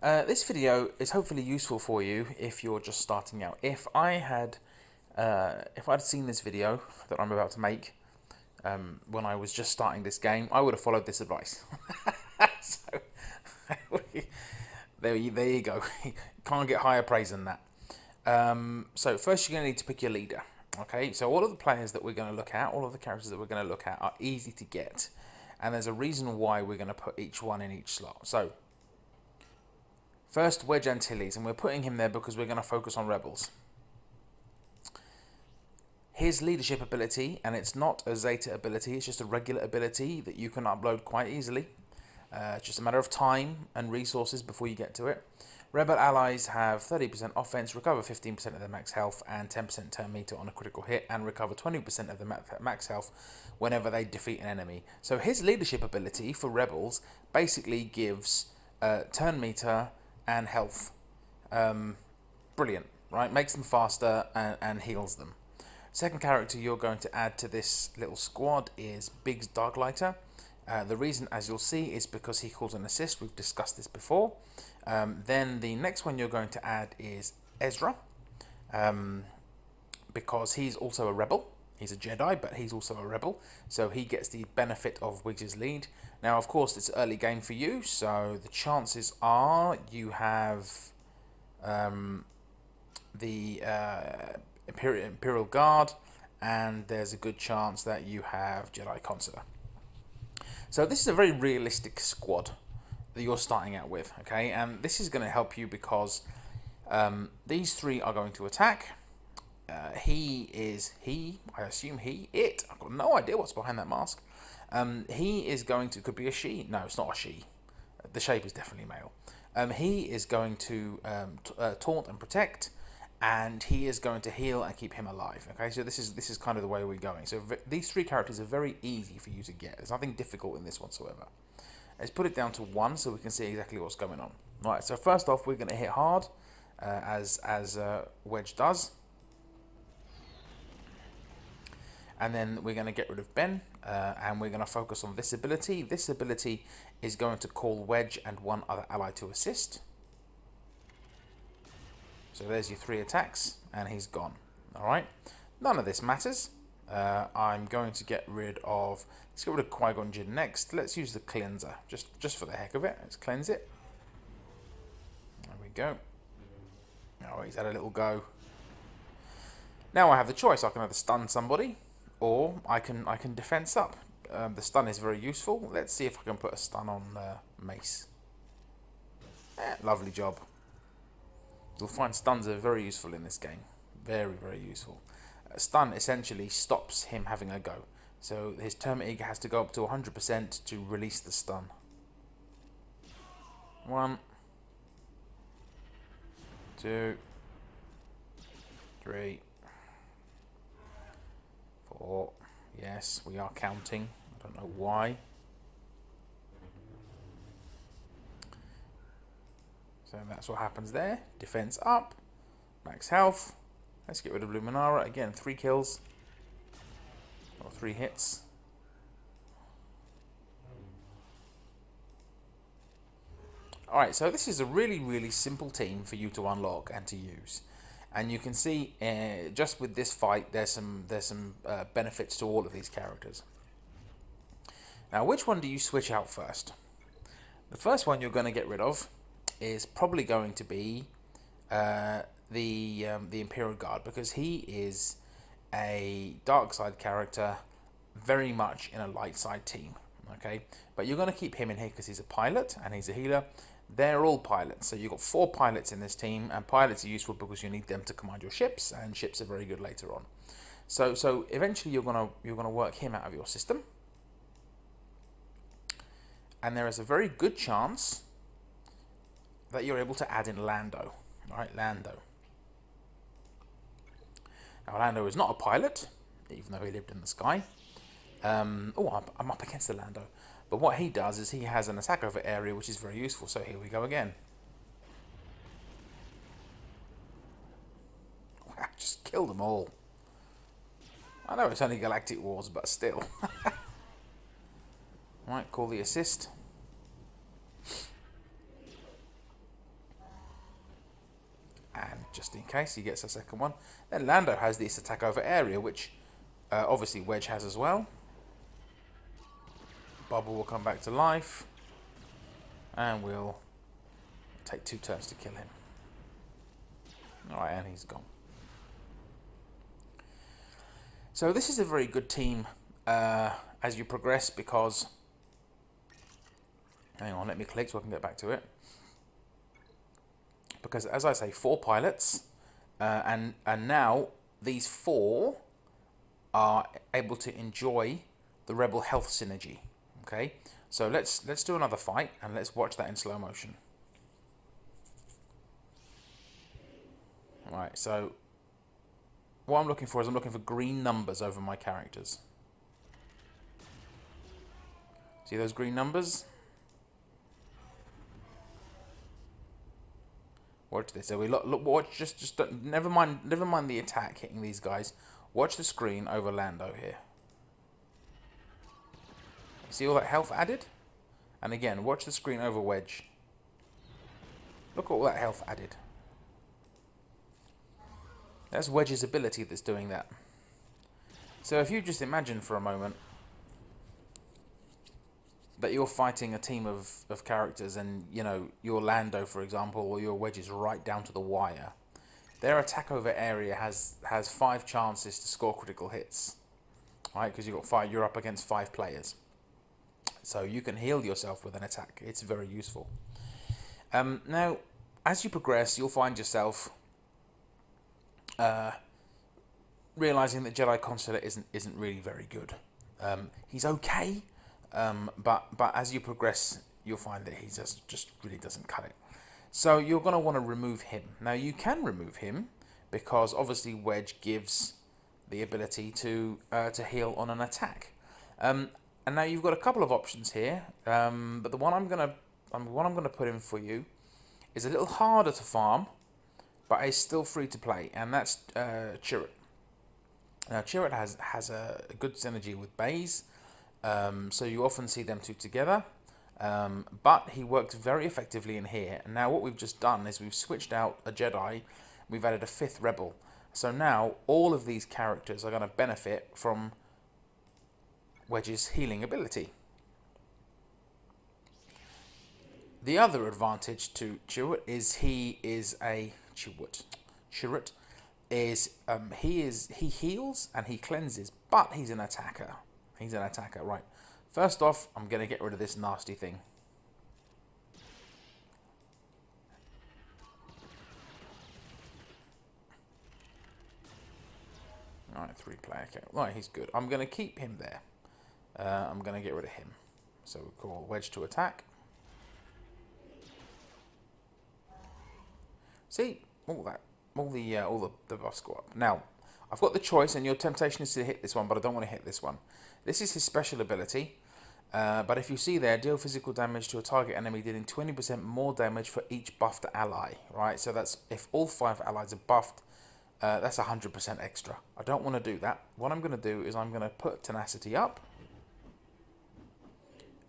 This video is hopefully useful for you if you're just starting out. If I'd seen this video that I'm about to make when I was just starting this game, I would have followed this advice. So there you go. Can't get higher praise than that. So first you're going to need to pick your leader. Okay, so all of the players that we're going to look at, all of the characters that we're going to look at are easy to get. And there's a reason why we're going to put each one in each slot. So first, Wedge Antilles, and we're putting him there because we're going to focus on rebels. His leadership ability, and it's not a Zeta ability, it's just a regular ability that you can upload quite easily. It's just a matter of time and resources before you get to it. Rebel allies have 30% offense, recover 15% of their max health, and 10% turn meter on a critical hit, and recover 20% of the max health whenever they defeat an enemy. So his leadership ability for rebels basically gives turn meter and health. Brilliant, right? Makes them faster and heals them. Second character you're going to add to this little squad is Biggs Darklighter. The reason, as you'll see, is because he calls an assist. We've discussed this before. Then the next one you're going to add is Ezra, because he's also a rebel. He's a Jedi, but he's also a rebel, so he gets the benefit of Wiggs' lead. Now, of course, it's early game for you, so the chances are you have the Imperial Guard, and there's a good chance that you have Jedi Consular. So this is a very realistic squad that you're starting out with, okay? And this is going to help you because these three are going to attack. It. I've got no idea what's behind that mask. He is going to, could be a she. No, it's not a she. The shape is definitely male. He is going to taunt and protect, and he is going to heal and keep him alive. Okay, so this is kind of the way we're going. So these three characters are very easy for you to get. There's nothing difficult in this whatsoever. Let's put it down to 1 so we can see exactly what's going on. All right, so first off, we're going to hit hard, as Wedge does. And then we're going to get rid of Ben, and we're going to focus on this ability. This ability is going to call Wedge and one other ally to assist. So there's your 3 attacks, and he's gone. All right, none of this matters. I'm going to get rid of. Let's get rid of Qui-Gon Jinn next. Let's use the cleanser, just for the heck of it. Let's cleanse it. There we go. Oh, he's had a little go. Now I have the choice. I can either stun somebody, or I can defense up. The stun is very useful. Let's see if I can put a stun on Mace. Lovely job. You'll find stuns are very useful in this game. Very, very useful. Stun essentially stops him having a go. So his Terminator has to go up to 100% to release the stun. 1, 2, 3, 4. Yes, we are counting. I don't know why. So that's what happens there. Defense up. Max health. Let's get rid of Luminara. Again, 3 kills. Or 3 hits. Alright, so this is a really, really simple team for you to unlock and to use. And you can see, just with this fight, there's some benefits to all of these characters. Now, which one do you switch out first? The first one you're going to get rid of is probably going to be the Imperial Guard, because he is a dark side character, very much in a light side team. Okay, but you're going to keep him in here because he's a pilot and he's a healer. They're all pilots, so you've got 4 pilots in this team, and pilots are useful because you need them to command your ships, and ships are very good later on. So eventually you're gonna work him out of your system, and there is a very good chance that you're able to add in Lando. All right, Lando. Now, Lando is not a pilot, even though he lived in the sky. I'm up against the Lando. But what he does is he has an attack over area, which is very useful. So here we go again. Wow, just killed them all. I know it's only Galactic Wars, but still. Right, call the assist. just in case he gets a second one. Then Lando has this attack over area, which obviously Wedge has as well. Bubble will come back to life, and we'll take 2 turns to kill him. Alright, and he's gone. So this is a very good team as you progress, because... Hang on, let me click so I can get back to it. Because, as I say, 4 pilots, and now these 4 are able to enjoy the Rebel health synergy. Okay, so let's do another fight, and let's watch that in slow motion. Right, so what I'm looking for is I'm looking for green numbers over my characters. See those green numbers? Watch this. So we look. Watch. Just never mind the attack hitting these guys. Watch the screen over Lando here. See all that health added? And again, watch the screen over Wedge. Look at all that health added. That's Wedge's ability that's doing that. So if you just imagine for a moment that you're fighting a team of characters, and you know your Lando, for example, or your Wedge is right down to the wire. Their attack over area has 5 chances to score critical hits, right? Because you're up against 5 players, so you can heal yourself with an attack. It's very useful. Now, as you progress, you'll find yourself realizing that Jedi Consular isn't really very good. He's okay. But as you progress, you'll find that he just really doesn't cut it. So you're going to want to remove him. Now you can remove him because obviously Wedge gives the ability to heal on an attack. And now you've got a couple of options here. But the one I'm going to put in for you is a little harder to farm, but is still free to play, and that's Chirrut. Now Chirrut has a good synergy with Baze. So you often see them 2 together, but he worked very effectively in here. And now what we've just done is we've switched out a Jedi, we've added a 5th Rebel. So now all of these characters are going to benefit from Wedge's healing ability. The other advantage to Chirrut is he heals and he cleanses, but he's an attacker. He's an attacker, right. First off, I'm going to get rid of this nasty thing. Alright, 3-player. Okay, right, he's good. I'm going to keep him there. I'm going to get rid of him. So we'll call Wedge to attack. See, all the buffs go up. Now, I've got the choice, and your temptation is to hit this one, but I don't want to hit this one. This is his special ability, but if you see there, deal physical damage to a target enemy, dealing 20% more damage for each buffed ally, right? So that's, if all 5 allies are buffed, that's 100% extra. I don't want to do that. What I'm going to do is I'm going to put Tenacity up.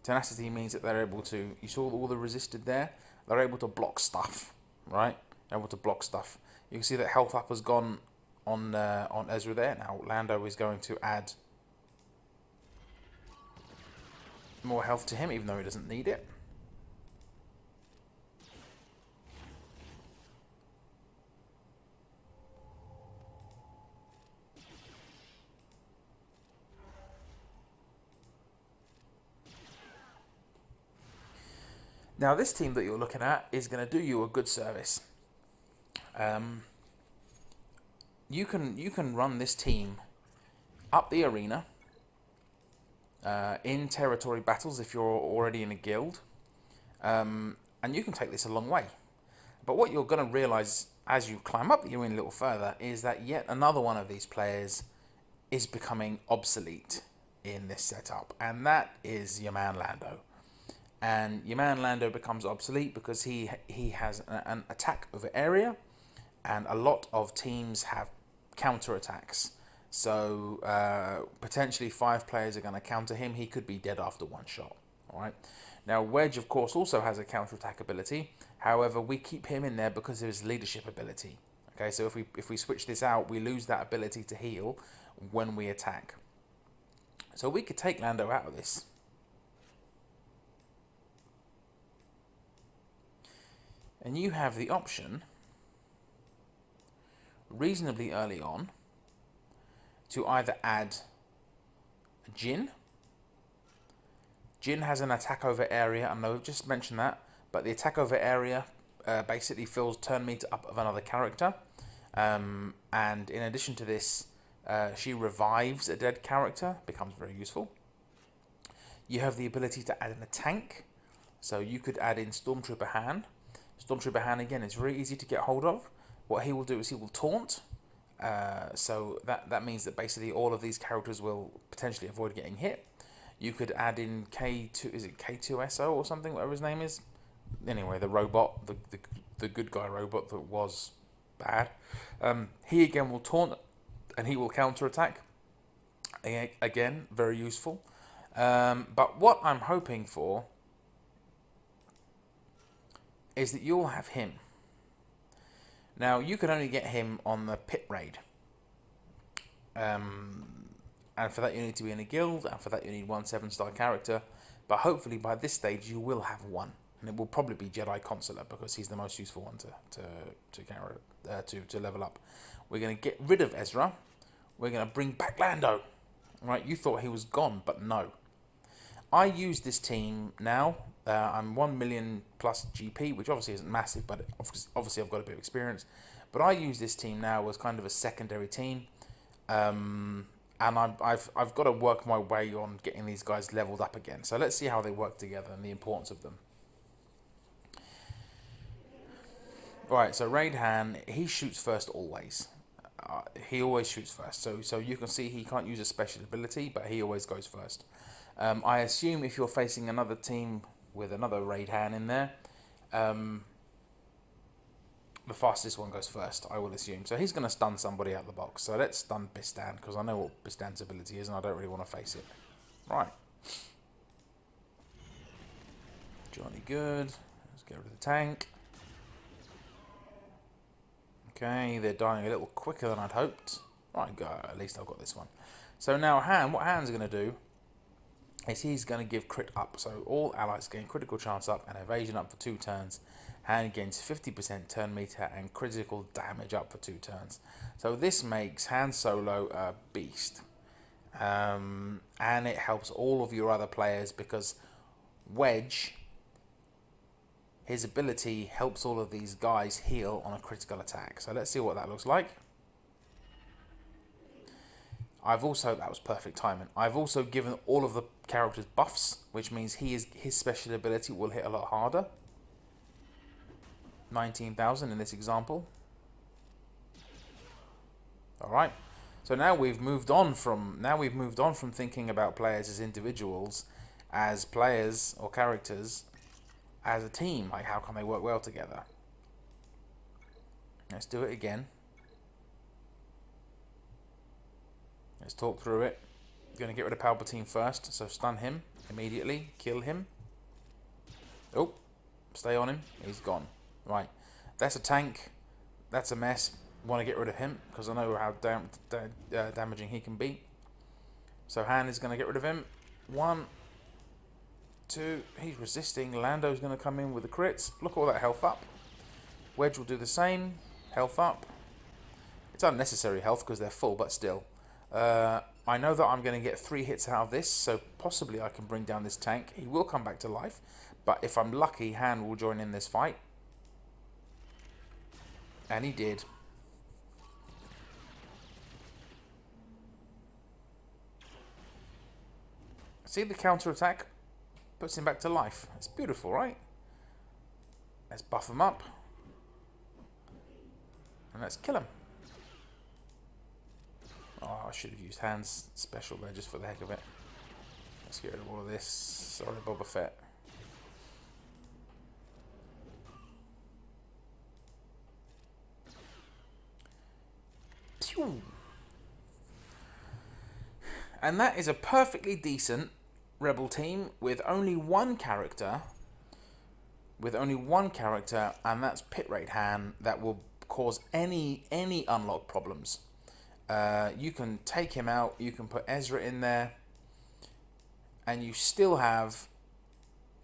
Tenacity means that they're able to, you saw all the resisted there? They're able to block stuff, right? They're able to block stuff. You can see that health up has gone on Ezra there. Now Lando is going to add more health to him, even though he doesn't need it. Now this team that you're looking at is going to do you a good service. You can run this team up the arena in territory battles if you're already in a guild, and you can take this a long way. But what you're going to realise as you climb up the arena a little further is that yet another one of these players is becoming obsolete in this setup, and that is your man Lando. And your man Lando becomes obsolete because he has an attack over area, and a lot of teams have counter attacks. So potentially 5 players are going to counter him. He could be dead after 1 shot. All right. Now Wedge, of course, also has a counter attack ability. However, we keep him in there because of his leadership ability. Okay, so if we switch this out, we lose that ability to heal when we attack. So we could take Lando out of this. And you have the option, reasonably early on, to either add Jin. Jin has an attack over area, I know I've just mentioned that, but the attack over area basically fills turn meter up of another character. And in addition to this, she revives a dead character, becomes very useful. You have the ability to add in a tank, so you could add in Stormtrooper Han. Stormtrooper Han, again, is very easy to get hold of. What he will do is he will taunt, so that means that basically all of these characters will potentially avoid getting hit. You could add in K2, is it K2SO or something, whatever his name is? Anyway, the robot, the good guy robot that was bad. He again will taunt, and he will counter-attack. Again, very useful. But what I'm hoping for is that you'll have him. Now, you can only get him on the pit raid. And for that you need to be in a guild, and for that you need one 7-star character. But hopefully by this stage you will have one. And it will probably be Jedi Consular, because he's the most useful one to level up. We're going to get rid of Ezra. We're going to bring back Lando. Right, you thought he was gone, but no. I use this team now. I'm 1 million plus GP, which obviously isn't massive, but obviously I've got a bit of experience. But I use this team now as kind of a secondary team. And I've got to work my way on getting these guys leveled up again. So let's see how they work together and the importance of them. Right, so Raid Han, he shoots first always. He always shoots first. So you can see he can't use a special ability, but he always goes first. I assume if you're facing another team with another Raid Han in there, the fastest one goes first, I will assume. So he's going to stun somebody out of the box. So let's stun Bistan, because I know what Bistan's ability is and I don't really want to face it. Right. Johnny good. Let's get rid of the tank. Okay, they're dying a little quicker than I'd hoped. Right, at least I've got this one. So now Han, what Han's going to do is he's going to give crit up. So all allies gain critical chance up and evasion up for 2 turns. Han gains 50% turn meter and critical damage up for 2 turns. So this makes Han Solo a beast. And it helps all of your other players, because Wedge, his ability helps all of these guys heal on a critical attack. So let's see what that looks like. That was perfect timing. I've also given all of the characters buffs, which means his special ability will hit a lot harder. 19,000 in this example. All right. So now we've moved on from thinking about players as individuals, as players or characters as a team. Like, how can they work well together? Let's do it again. Let's talk through it. Going to get rid of Palpatine first, so stun him immediately, kill him. Oh, stay on him. He's gone. Right, that's a tank. That's a mess. Want to get rid of him because I know how damaging he can be. So Han is going to get rid of him. 1, 2. He's resisting. Lando's going to come in with the crits. Look at all that health up. Wedge will do the same. Health up. It's unnecessary health because they're full, but still. I know that I'm going to get 3 hits out of this, so possibly I can bring down this tank. He will come back to life, but if I'm lucky, Han will join in this fight. And he did. See the counter attack? Puts him back to life. It's beautiful, right? Let's buff him up. And let's kill him. Oh, I should have used Han's special there just for the heck of it. Let's get rid of all of this. Sorry, Boba Fett. Pew! And that is a perfectly decent Rebel team with only one character. And that's Pit Raid Han that will cause any unlock problems. You can take him out, you can put Ezra in there, and you still have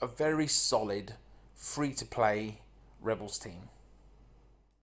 a very solid free-to-play Rebels team.